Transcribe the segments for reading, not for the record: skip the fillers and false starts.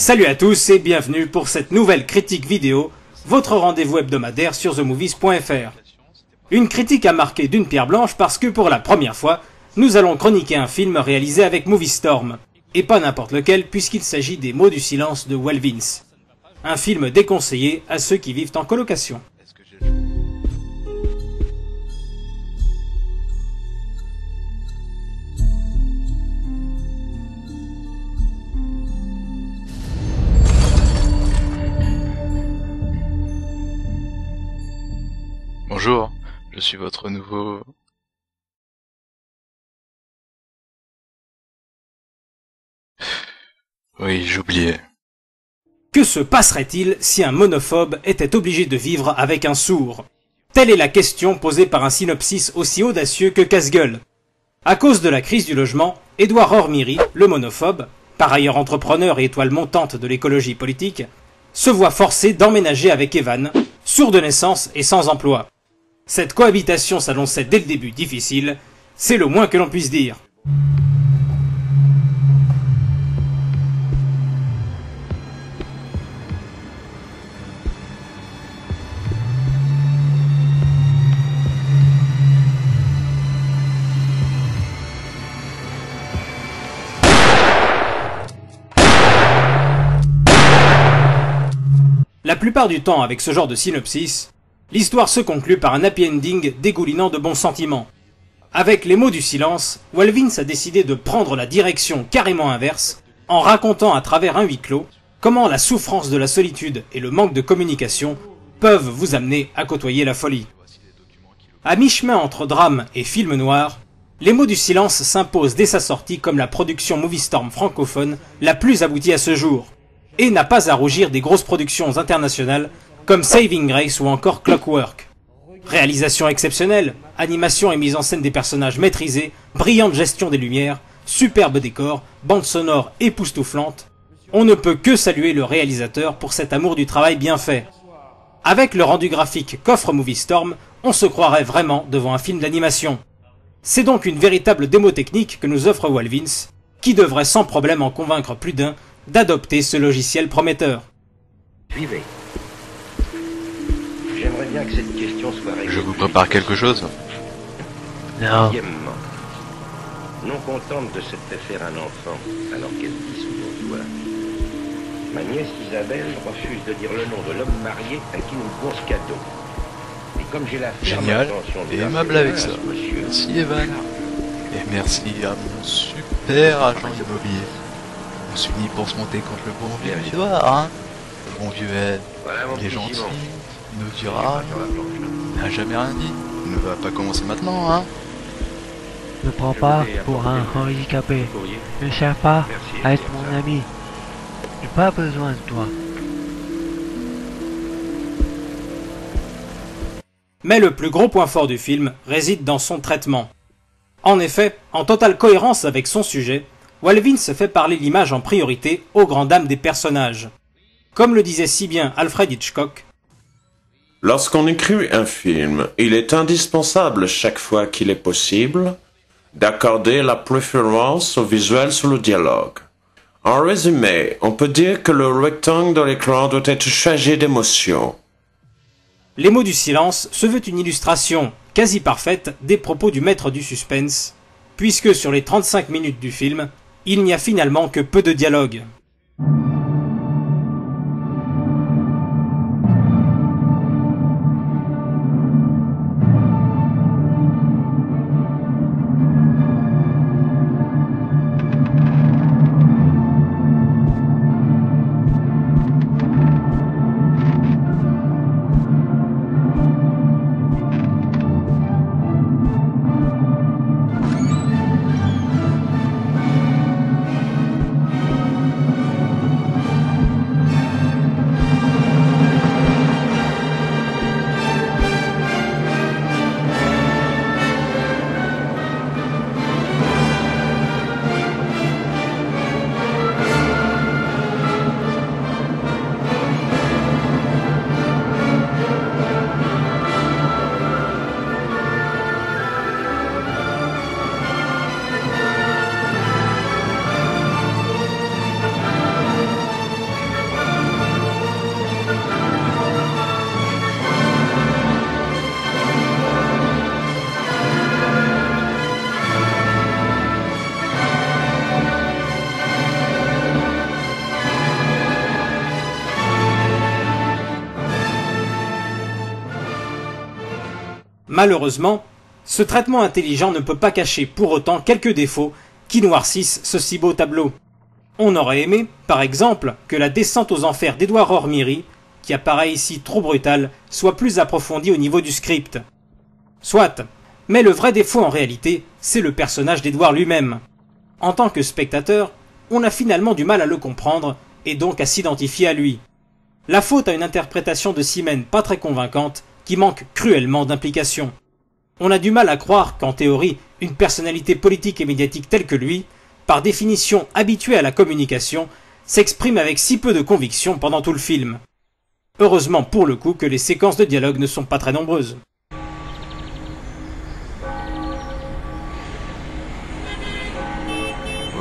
Salut à tous et bienvenue pour cette nouvelle critique vidéo, votre rendez-vous hebdomadaire sur TheMovies.fr. Une critique à marquer d'une pierre blanche parce que pour la première fois, nous allons chroniquer un film réalisé avec Moviestorm. Et pas n'importe lequel puisqu'il s'agit des Mots du silence de Val Vince. Un film déconseillé à ceux qui vivent en colocation. Bonjour, je suis votre nouveau... Oui, j'oubliais. Que se passerait-il si un monophobe était obligé de vivre avec un sourd? Telle est la question posée par un synopsis aussi audacieux que casse-gueule. À cause de la crise du logement, Édouard Ormiri, le monophobe, par ailleurs entrepreneur et étoile montante de l'écologie politique, se voit forcé d'emménager avec Evan, sourd de naissance et sans emploi. Cette cohabitation s'annonçait dès le début difficile, c'est le moins que l'on puisse dire. La plupart du temps avec ce genre de synopsis, l'histoire se conclut par un happy ending dégoulinant de bons sentiments. Avec Les Mots du silence, Val Vince a décidé de prendre la direction carrément inverse, en racontant à travers un huis clos comment la souffrance de la solitude et le manque de communication peuvent vous amener à côtoyer la folie. À mi-chemin entre drame et film noir, Les Mots du silence s'impose dès sa sortie comme la production Moviestorm francophone la plus aboutie à ce jour, et n'a pas à rougir des grosses productions internationales comme Saving Grace ou encore Clockwork. Réalisation exceptionnelle, animation et mise en scène des personnages maîtrisés, brillante gestion des lumières, superbe décor, bande sonore époustouflante, on ne peut que saluer le réalisateur pour cet amour du travail bien fait. Avec le rendu graphique qu'offre Moviestorm, on se croirait vraiment devant un film d'animation. C'est donc une véritable démo technique que nous offre Val Vince, qui devrait sans problème en convaincre plus d'un d'adopter ce logiciel prometteur. Suivez. J'aimerais bien que cette question soit réglée. Je vous prépare quelque chose? Non. Deuxièmement, non contente de s'être fait faire un enfant, alors qu'elle vit sous mon toit, ma nièce Isabelle refuse de dire le nom de l'homme marié à qui nous devons ce cadeau. Et comme j'ai la ferme Génial, intention de et faire aimable ce avec ménage, ça. monsieur, Merci Evan. Et merci à mon super agent immobilier. On s'unit pour se monter contre le bon vieux Edouard, hein. Le bon vieux Ed, voilà mon il est petit gentil, Simon. il nous dira, Sur la planche, là. il n'a jamais rien dit. Il ne va pas commencer maintenant, hein. Ne prends pas pour un handicapé. Courrier. Ne cherche pas Merci, à être c'est mon ça. ami. J'ai pas besoin de toi. Mais le plus gros point fort du film réside dans son traitement. En effet, en totale cohérence avec son sujet, Val Vince fait parler l'image en priorité aux grandes dames des personnages. Comme le disait si bien Alfred Hitchcock, Lorsqu'on écrit un film, il est indispensable chaque fois qu'il est possible d'accorder la préférence au visuel sur le dialogue. En résumé, on peut dire que le rectangle de l'écran doit être chargé d'émotion. Les Mots du silence se veut une illustration quasi parfaite des propos du maître du suspense, puisque sur les 35 minutes du film, il n'y a finalement que peu de dialogue. Malheureusement, ce traitement intelligent ne peut pas cacher pour autant quelques défauts qui noircissent ce si beau tableau. On aurait aimé, par exemple, que la descente aux enfers d'Edouard Ormiri, qui apparaît ici trop brutale, soit plus approfondie au niveau du script. Soit, mais le vrai défaut en réalité, c'est le personnage d'Edouard lui-même. En tant que spectateur, on a finalement du mal à le comprendre et donc à s'identifier à lui. La faute à une interprétation de Simen pas très convaincante qui manque cruellement d'implication. On a du mal à croire qu'en théorie, une personnalité politique et médiatique telle que lui, par définition habituée à la communication, s'exprime avec si peu de conviction pendant tout le film. Heureusement pour le coup que les séquences de dialogue ne sont pas très nombreuses.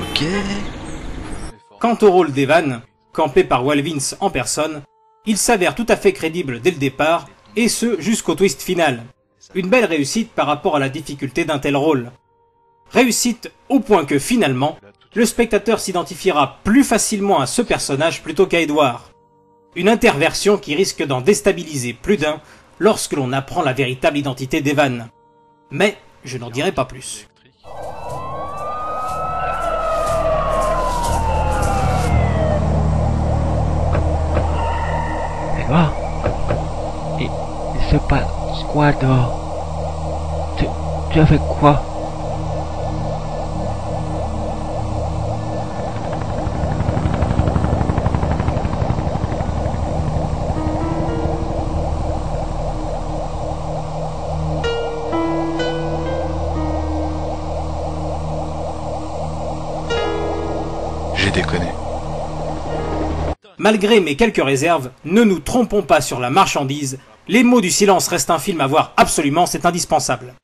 Ok. Quant au rôle d'Evan, campé par Val Vince en personne, il s'avère tout à fait crédible dès le départ, et ce jusqu'au twist final. Une belle réussite par rapport à la difficulté d'un tel rôle. Réussite au point que finalement, le spectateur s'identifiera plus facilement à ce personnage plutôt qu'à Edward. Une interversion qui risque d'en déstabiliser plus d'un lorsque l'on apprend la véritable identité d'Evan. Mais je n'en dirai pas plus. Edouard, il se passe quoi dehors? Tu as fait quoi? J'ai déconné. Malgré mes quelques réserves, ne nous trompons pas sur la marchandise, Les mots du silence restent un film à voir absolument, c'est indispensable.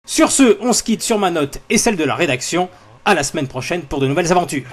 Sur ce, on se quitte sur ma note et celle de la rédaction. À la semaine prochaine pour de nouvelles aventures.